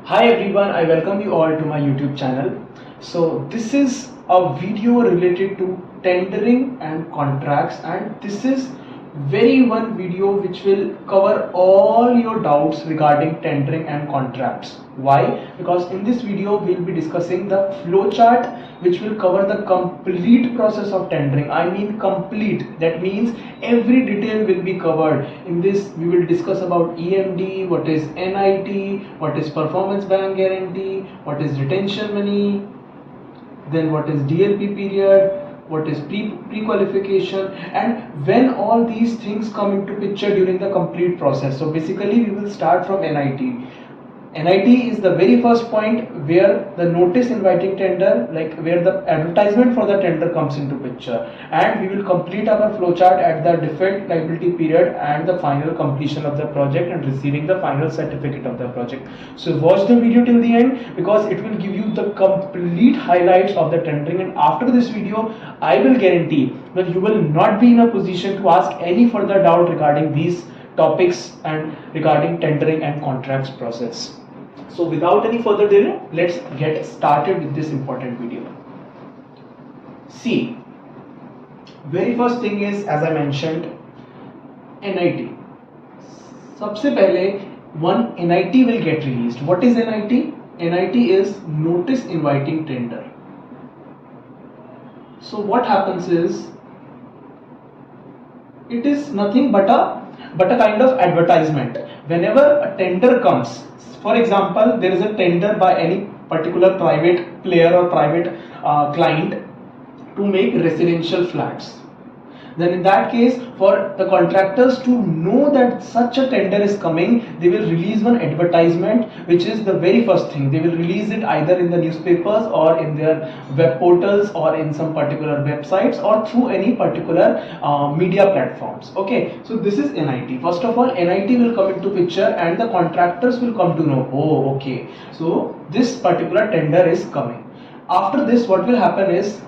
Hi everyone, I welcome you all to my YouTube channel. So this is a video related to tendering and contracts, and this is one video which will cover all your doubts regarding tendering and contracts. Why? Because in this video we will be discussing the flow chart which will cover the complete process of tendering. I mean complete. That means every detail will be covered. In this we will discuss about EMD, what is NIT, what is performance bank guarantee, what is retention money, then what is DLP period, what is pre-qualification, and when all these things come into picture during the complete process. So basically we will start from NIT. NIT is the very first point where the notice inviting tender, like where the advertisement for the tender comes into picture, and we will complete our flowchart at the defect liability period and the final completion of the project and receiving the final certificate of the project. So watch the video till the end because it will give you the complete highlights of the tendering, and after this video I will guarantee that you will not be in a position to ask any further doubt regarding these topics and regarding tendering and contracts process. So without any further delay, let's get started with this important video. See, very first thing is, as I mentioned, NIT. सबसे पहले one NIT will get released. What is NIT? NIT is Notice Inviting Tender. So what happens is, it is nothing but a kind of advertisement. Whenever a tender comes, for example, there is a tender by any particular private player or private client to make residential flats. Then in that case, for the contractors to know that such a tender is coming, they will release one advertisement, which is the very first thing. They will release it either in the newspapers or in their web portals or in some particular websites or through any particular media platforms. Okay, so this is NIT. First of all, NIT will come into picture and the contractors will come to know, oh okay, so this particular tender is coming. After this, what will happen is,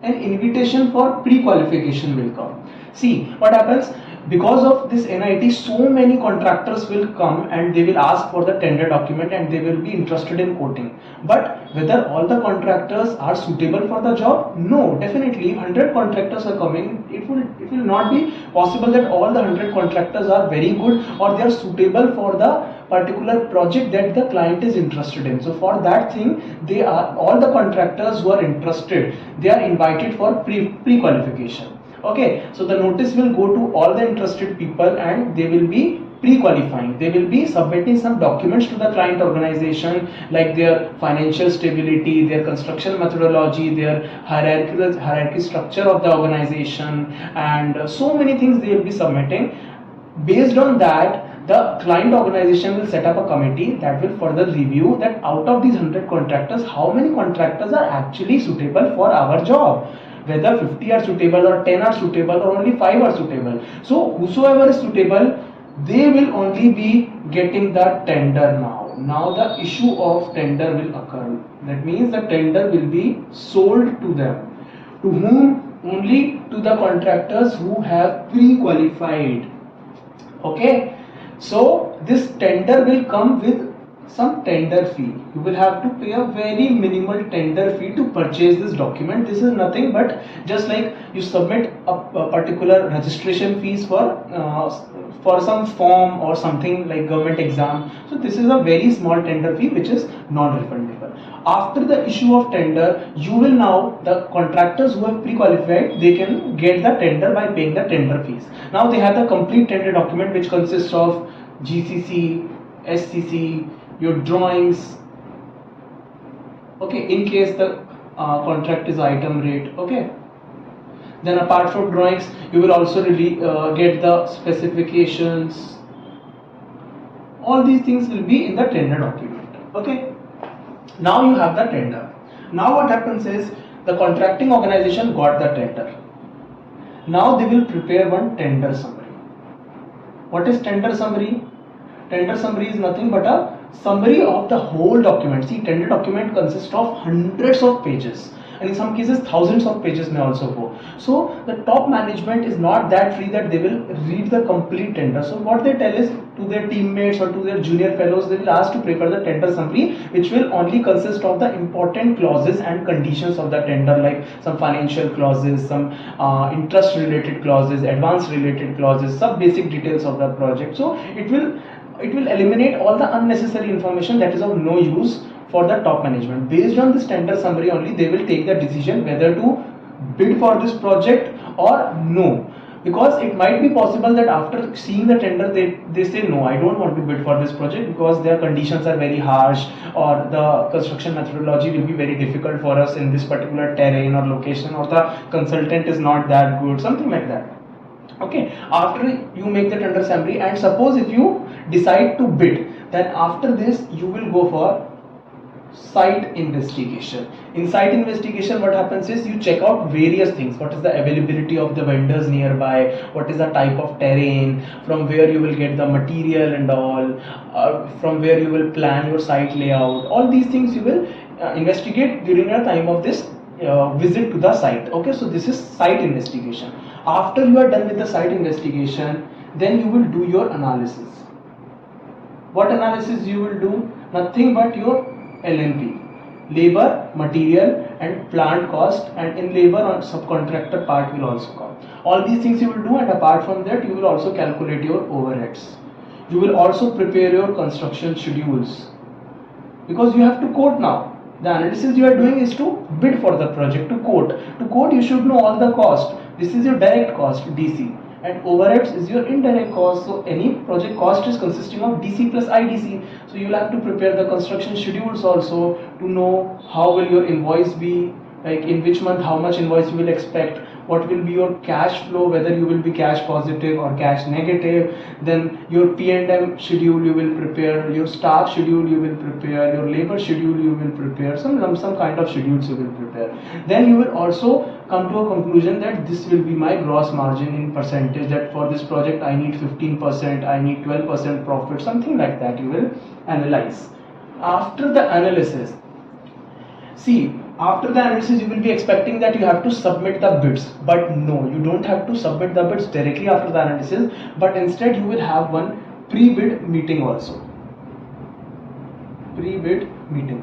an invitation for pre-qualification will come. See what happens, because of this NIT, so many contractors will come and they will ask for the tender document and they will be interested in quoting. But whether all the contractors are suitable for the job? No, definitely. 100 contractors are coming, it will not be possible that all the 100 contractors are very good or they are suitable for the particular project that the client is interested in. So for that thing, they are all the contractors who are interested, they are invited for pre-qualification. Okay, so the notice will go to all the interested people and they will be pre-qualifying. They will be submitting some documents to the client organization, like their financial stability, their construction methodology, their hierarchy structure of the organization, and so many things they will be submitting. Based on that, the client organization will set up a committee that will further review that out of these 100 contractors, how many contractors are actually suitable for our job. Whether 50 are suitable or 10 are suitable or only 5 are suitable. So whosoever is suitable, they will only be getting the tender now. Now the issue of tender will occur. That means the tender will be sold to them. To whom? Only to the contractors who have pre-qualified. Okay. So this tender will come with some tender fee. You will have to pay a very minimal tender fee to purchase this document. This is nothing but just like you submit a particular registration fees for some form or something like government exam. So this is a very small tender fee which is non-refundable. After the issue of tender, you will now, the contractors who have pre-qualified, they can get the tender by paying the tender fees. Now they have the complete tender document which consists of GCC, SCC, your drawings, okay, in case the contract is item rate, okay. Then apart from drawings, you will also really get the specifications. All these things will be in the tender document, okay. Now you have the tender. Now what happens is, the contracting organization got the tender. Now they will prepare one tender summary. What is tender summary? Tender summary is nothing but a summary of the whole document. See, tender document consists of hundreds of pages. and in some cases thousands of pages may also go. So the top management is not that free that they will read the complete tender. So what they tell is to their teammates or to their junior fellows, they will ask to prepare the tender summary, which will only consist of the important clauses and conditions of the tender, like some financial clauses, some interest related clauses, advance related clauses, some basic details of the project. So it will eliminate all the unnecessary information that is of no use for the top management. Based on this tender summary only, they will take the decision whether to bid for this project or no. Because it might be possible that after seeing the tender, they say no, I don't want to bid for this project because their conditions are very harsh, or the construction methodology will be very difficult for us in this particular terrain or location, or the consultant is not that good, something like that. Okay, after you make the tender summary, and suppose if you decide to bid, then after this you will go for site investigation. In site investigation, what happens is you check out various things. What is the availability of the vendors nearby, what is the type of terrain, from where you will get the material and all, from where you will plan your site layout. All these things you will investigate during the time of this visit to the site. Okay, so this is site investigation. After you are done with the site investigation, then you will do your analysis. What analysis you will do? Nothing but your LMP, labor, material and plant cost, and in labor on subcontractor part will also come. All these things you will do, and apart from that you will also calculate your overheads. You will also prepare your construction schedules, because you have to quote now. The analysis you are doing is to bid for the project, to quote. To quote you should know all the cost. This is your direct cost, DC. And overheads is your indirect cost. So any project cost is consisting of DC plus IDC. So you will have to prepare the construction schedules also to know how will your invoice be, like in which month how much invoice you will expect, what will be your cash flow, whether you will be cash positive or cash negative. Then your P&M schedule you will prepare, your staff schedule you will prepare, your labor schedule you will prepare, some kind of schedules you will prepare. Then you will also come to a conclusion that this will be my gross margin in percentage, that for this project I need 15%, I need 12% profit, something like that you will analyze. After the analysis, after the analysis you will be expecting that you have to submit the bids, but no, you don't have to submit the bids directly after the analysis, but instead you will have one pre-bid meeting also. Pre-bid meeting.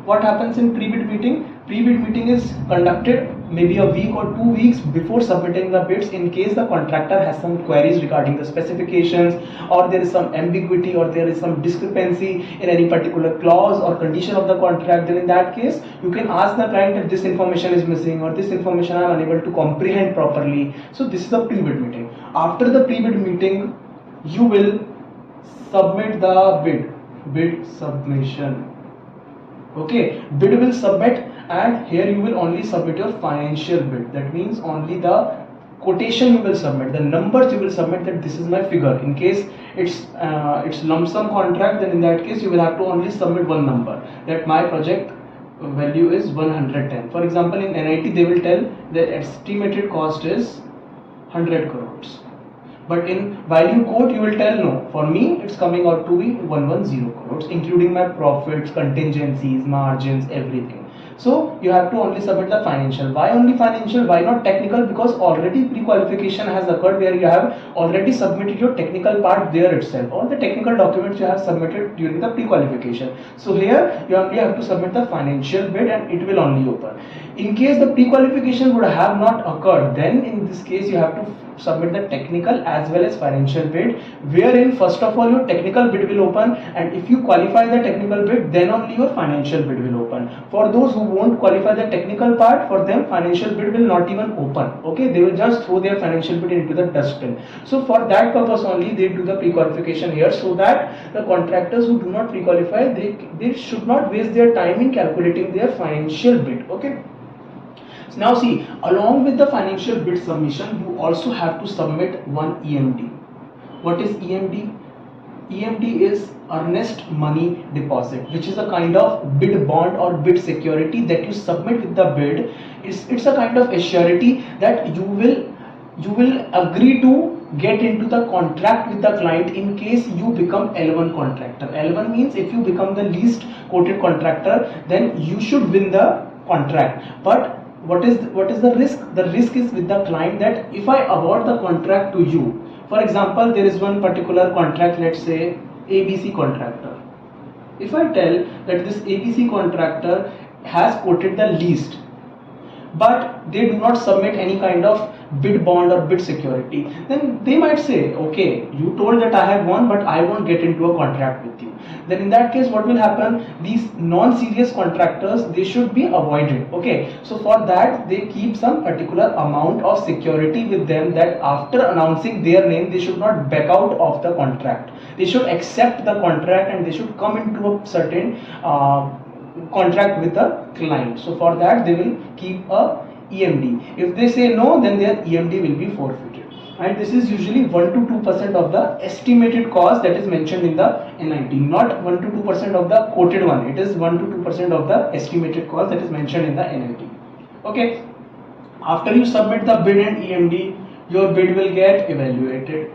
What happens in pre-bid meeting? Pre-bid meeting is conducted maybe a week or 2 weeks before submitting the bids, in case the contractor has some queries regarding the specifications, or there is some ambiguity, or there is some discrepancy in any particular clause or condition of the contract. Then in that case you can ask the client if this information is missing, or this information I am unable to comprehend properly. So this is the pre-bid meeting. After the pre-bid meeting you will submit the bid submission. Okay, bid will submit, and here you will only submit your financial bid. That means only the quotation you will submit, the numbers you will submit, that this is my figure. In case it's lump sum contract, then in that case you will have to only submit one number, that my project value is 110. For example, in NIT they will tell the estimated cost is 100 crores. But in value quote you will tell no, for me it's coming out to be 110 crores, including my profits, contingencies, margins, everything. So you have to only submit the financial. Why only financial? Why not technical? Because already pre-qualification has occurred, where you have already submitted your technical part there itself. All the technical documents you have submitted during the pre-qualification. So here you only have to submit the financial bid, and it will only open. In case the pre-qualification would have not occurred, then in this case you have to submit the technical as well as financial bid, wherein first of all your technical bid will open, and if you qualify the technical bid, then only your financial bid will open. For those who won't qualify the technical part, for them financial bid will not even open. Okay, they will just throw their financial bid into the dustbin. So for that purpose only they do the pre-qualification here, so that the contractors who do not pre-qualify, they should not waste their time in calculating their financial bid. Okay. Now see, along with the financial bid submission, you also have to submit one EMD. What is EMD? EMD is Earnest Money Deposit, which is a kind of bid bond or bid security that you submit with the bid. It's a kind of assurity that you will agree to get into the contract with the client in case you become L1 contractor. L1 means if you become the least quoted contractor, then you should win the contract. But what is the risk? The risk is with the client that if I award the contract to you, for example, there is one particular contract, let's say ABC contractor. If I tell that this ABC contractor has quoted the least, but they do not submit any kind of bid bond or bid security, then they might say, okay, you told that I have won, but I won't get into a contract with you. Then in that case, what will happen? These non-serious contractors, they should be avoided. Okay, so for that they keep some particular amount of security with them, that after announcing their name, they should not back out of the contract. They should accept the contract and they should come into a certain contract with the client. So for that they will keep a EMD. If they say no, then their EMD will be forfeited. And this is usually 1 to 2% of the estimated cost that is mentioned in the NIT, not 1 to 2% of the quoted one. It is 1 to 2% of the estimated cost that is mentioned in the NIT. Okay. After you submit the bid and EMD, your bid will get evaluated.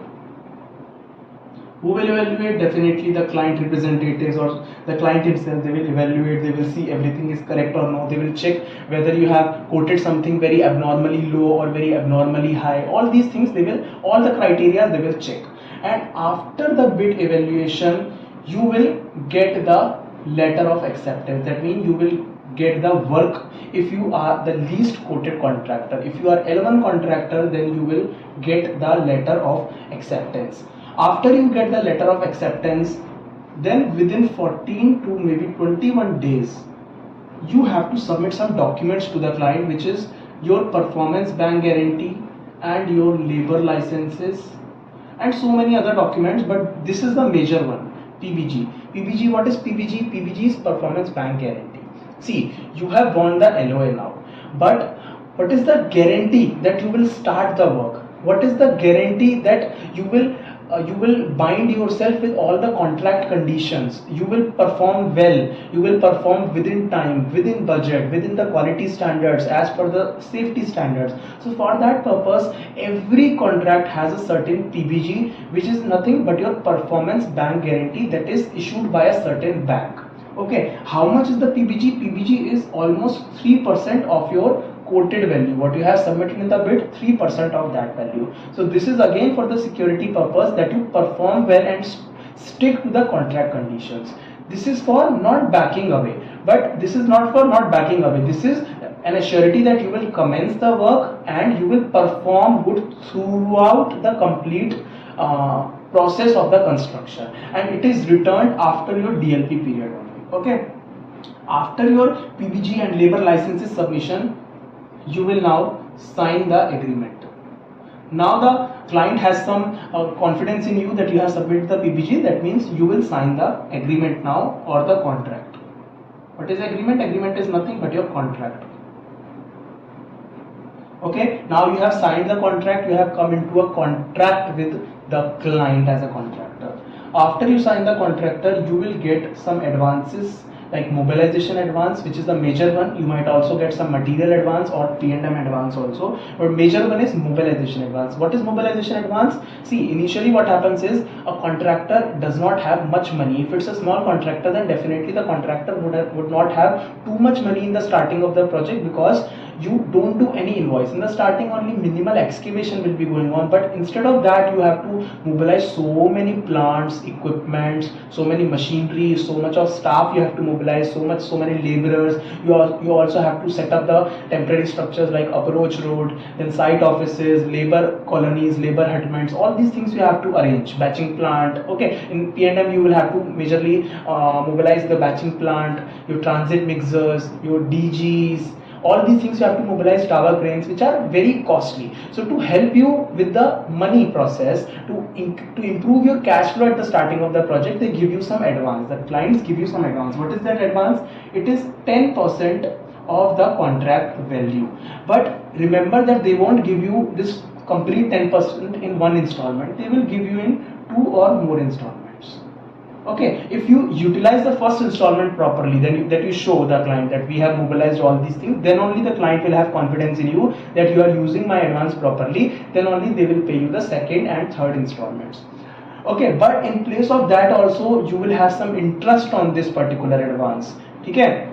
Who will evaluate? Definitely the client representatives or the client himself. They will evaluate, they will see everything is correct or no. They will check whether you have quoted something very abnormally low or very abnormally high. All these things they will, all the criteria they will check. And after the bid evaluation, you will get the letter of acceptance. That means you will get the work if you are the least quoted contractor. If you are L1 contractor, then you will get the letter of acceptance. After you get the letter of acceptance, then within 14 to maybe 21 days, you have to submit some documents to the client, which is your performance bank guarantee and your labor licenses and so many other documents. But this is the major one, PBG. PBG, what is PBG? PBG is performance bank guarantee. See, you have won the LOA now, but what is the guarantee that you will start the work? What is the guarantee that you will bind yourself with all the contract conditions? You will perform well, you will perform within time, within budget, within the quality standards, as per the safety standards. So for that purpose, every contract has a certain PBG, which is nothing but your performance bank guarantee that is issued by a certain bank. Okay, how much is the PBG? PBG is almost 3% of your quoted value. What you have submitted in the bid, 3% of that value. So this is again for the security purpose, that you perform well and stick to the contract conditions. This is for not backing away, but this is not for not backing away. This is an assurity that you will commence the work and you will perform good throughout the complete process of the construction, and it is returned after your DLP period only. Okay, after your PBG and labor licenses submission, you will now sign the agreement. Now the client has some confidence in you that you have submitted the PBG. That means you will sign the agreement now, or the contract. What is agreement? Agreement is nothing but your contract. Okay, now you have signed the contract, you have come into a contract with the client as a contractor. After you sign the contractor, you will get some advances like mobilization advance, which is the major one. You might also get some material advance or P&M advance also, but major one is mobilization advance. What is mobilization advance? See, initially what happens is a contractor does not have much money. If it's a small contractor, then definitely the contractor would not have too much money in the starting of the project, because you don't do any invoice in the starting. Only minimal excavation will be going on, but instead of that you have to mobilize so many plants, equipments, so many machinery, so much of staff you have to mobilize, so many laborers. You also have to set up the temporary structures like approach road, then site offices, labor colonies, labor hutments. All these things you have to arrange. Batching plant. Okay, in P&M you will have to majorly mobilize the batching plant, your transit mixers, your DGs. All these things you have to mobilize, tower cranes, which are very costly. So to help you with the money process, to improve your cash flow at the starting of the project, they give you some advance. The clients give you some advance. What is that advance? It is 10% of the contract value. But remember that they won't give you this complete 10% in one installment. They will give you in 2 or more installments. Okay, if you utilize the first installment properly, then that you show the client that we have mobilized all these things, then only the client will have confidence in you that you are using my advance properly. Then only they will pay you the second and third installments. Okay, but in place of that also you will have some interest on this particular advance. Okay,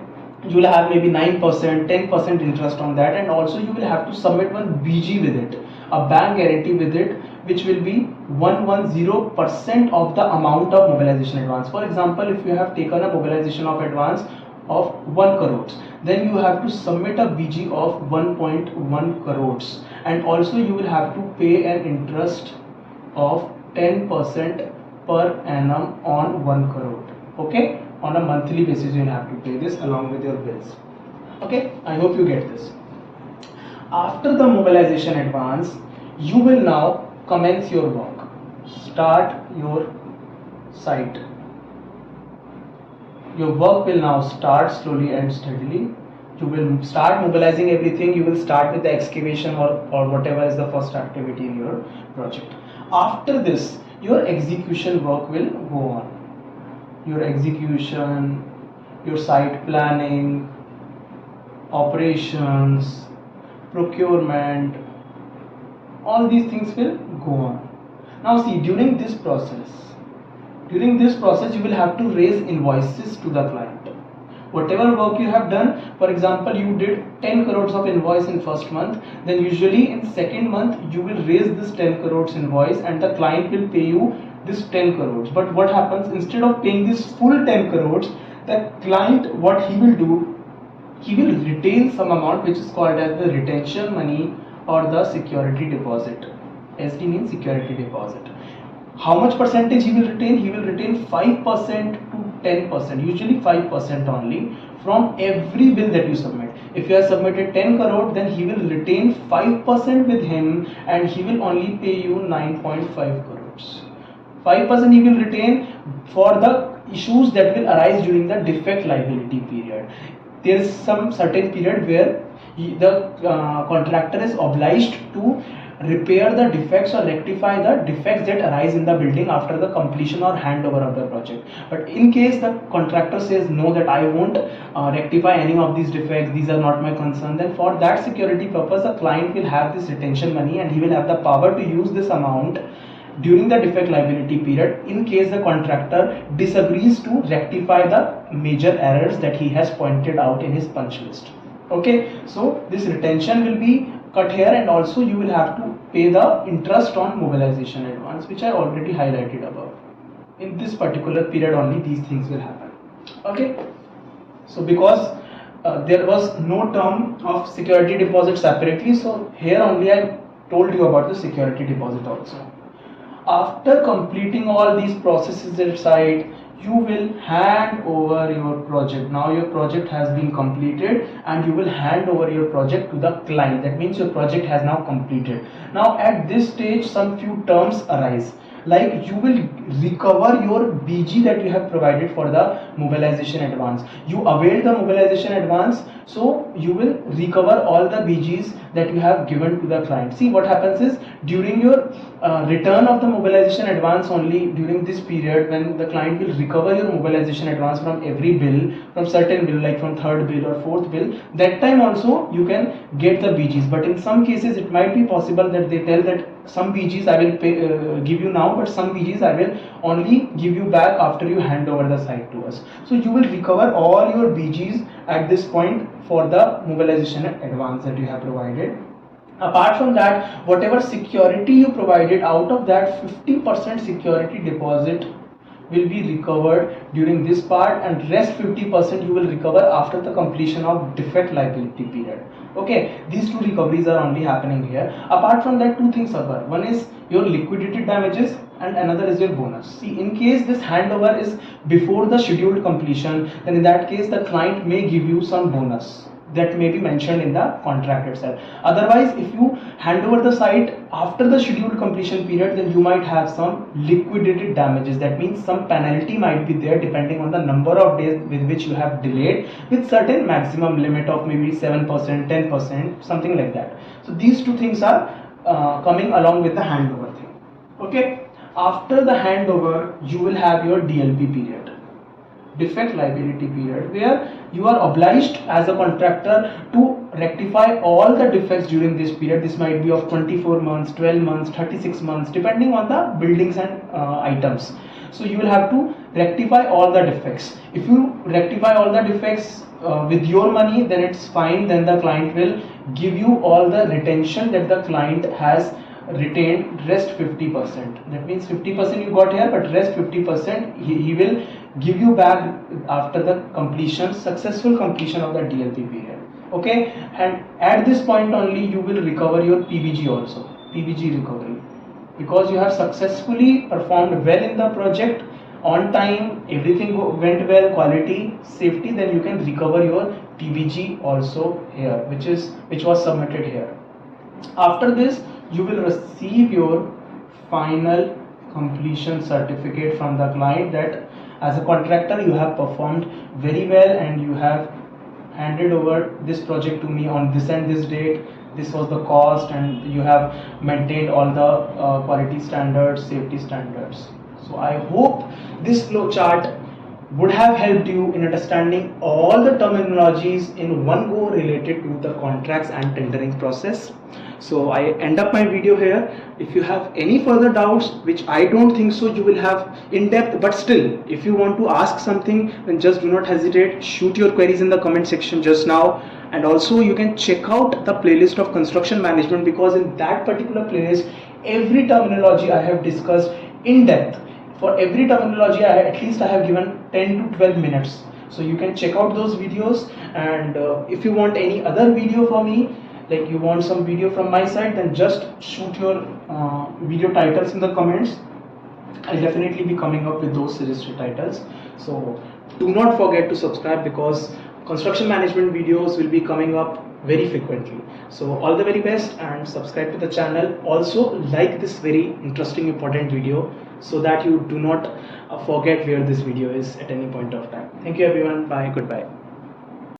you will have maybe 9%, 10% interest on that, and also you will have to submit one BG with it, a bank guarantee with it, which will be 110% of the amount of mobilization advance. For example, if you have taken a mobilization of advance of 1 crores, then you have to submit a BG of 1.1 crores, and also you will have to pay an interest of 10% per annum on 1 crore. Okay, on a monthly basis you will have to pay this along with your bills. Okay, I hope you get this. After the mobilization advance, you will now commence your work, start your site. Your work will now start slowly and steadily. You will start mobilizing everything. You will start with the excavation or whatever is the first activity in your project. After this, your execution work will go on. Your execution, your site planning, operations, procurement, all these things will go on. Now see, during this process you will have to raise invoices to the client. Whatever work you have done, for example, you did 10 crores of invoice in first month, then usually in second month you will raise this 10 crores invoice and the client will pay you this 10 crores. But what happens, instead of paying this full 10 crores, the client, what he will do, he will retain some amount which is called as the retention money or the security deposit. SD means security deposit. How much percentage he will retain? He will retain 5% to 10%, usually 5% only, from every bill that you submit. If you have submitted 10 crore, then he will retain 5% with him and he will only pay you 9.5 crores. 5% he will retain for the issues that will arise during the defect liability period. There is some certain period where the contractor is obliged to repair the defects or rectify the defects that arise in the building after the completion or handover of the project. But in case the contractor says no, that I won't rectify any of these defects, these are not my concern, then for that security purpose the client will have this retention money and he will have the power to use this amount during the defect liability period in case the contractor disagrees to rectify the major errors that he has pointed out in his punch list. Okay, so this retention will be cut here, and also you will have to pay the interest on mobilization advance, which I already highlighted above. In this particular period only these things will happen. Okay, so because there was no term of security deposit separately, so here only I told you about the security deposit also. After completing all these processes at site, you will hand over your project. Now your project has been completed and you will hand over your project to the client. That means your project has now completed. Now at this stage some few terms arise, like you will recover your BG that you have provided for the mobilization advance. You availed the mobilization advance, so you will recover all the BGs that you have given to the client. See, what happens is during your return of the mobilization advance, only during this period when the client will recover your mobilization advance from every bill, from certain bill like from third bill or fourth bill, that time also you can get the BGs. But in some cases it might be possible that they tell that some BGs I will pay, give you now, but some BGs I will only give you back after you hand over the site to us. So you will recover all your BGs at this point for the mobilization advance that you have provided. Apart from that, whatever security you provided, out of that 50% security deposit will be recovered during this part, and rest 50% you will recover after the completion of defect liability period. Okay, these two recoveries are only happening here. Apart from that, two things occur. One is your liquidated damages and another is your bonus. See, in case this handover is before the scheduled completion, then in that case the client may give you some bonus that may be mentioned in the contract itself. Otherwise, if you hand over the site after the scheduled completion period, then you might have some liquidated damages. That means some penalty might be there depending on the number of days with which you have delayed, with certain maximum limit of maybe 7%, 10%, something like that. So these two things are coming along with the handover thing. Okay, after the handover you will have your DLP period, defect liability period, where you are obliged as a contractor to rectify all the defects during this period. This might be of 24 months, 12 months, 36 months, depending on the buildings and items. So you will have to rectify all the defects. If you rectify all the defects with your money, then it's fine. Then the client will give you all the retention that the client has retained, rest 50%. That means 50% you got here, but rest 50% he will give you back after the completion, successful completion of the DLP period. Okay, and at this point only you will recover your PBG also, PBG recovery, because you have successfully performed well in the project, on time, everything went well, quality, safety. Then you can recover your PBG also here, which was submitted here. After this, you will receive your final completion certificate from the client that as a contractor you have performed very well and you have handed over this project to me on this and this date. This was the cost, and you have maintained all the quality standards, safety standards. So I hope this flow chart would have helped you in understanding all the terminologies in one go related to the contracts and tendering process. So I end up my video here. If you have any further doubts, which I don't think so you will have in depth, but still if you want to ask something, then just do not hesitate, shoot your queries in the comment section just now. And also you can check out the playlist of construction management, because in that particular playlist every terminology I have discussed in depth. For every terminology at least I have given 10 to 12 minutes. So you can check out those videos, and if you want any other video from me, like you want some video from my side, then just shoot your video titles in the comments. I'll definitely be coming up with those suggested titles. So do not forget to subscribe, because construction management videos will be coming up very frequently. So all the very best, and subscribe to the channel. Also like this very interesting important video, so that you do not forget where this video is at any point of time. Thank you everyone. Bye. Goodbye.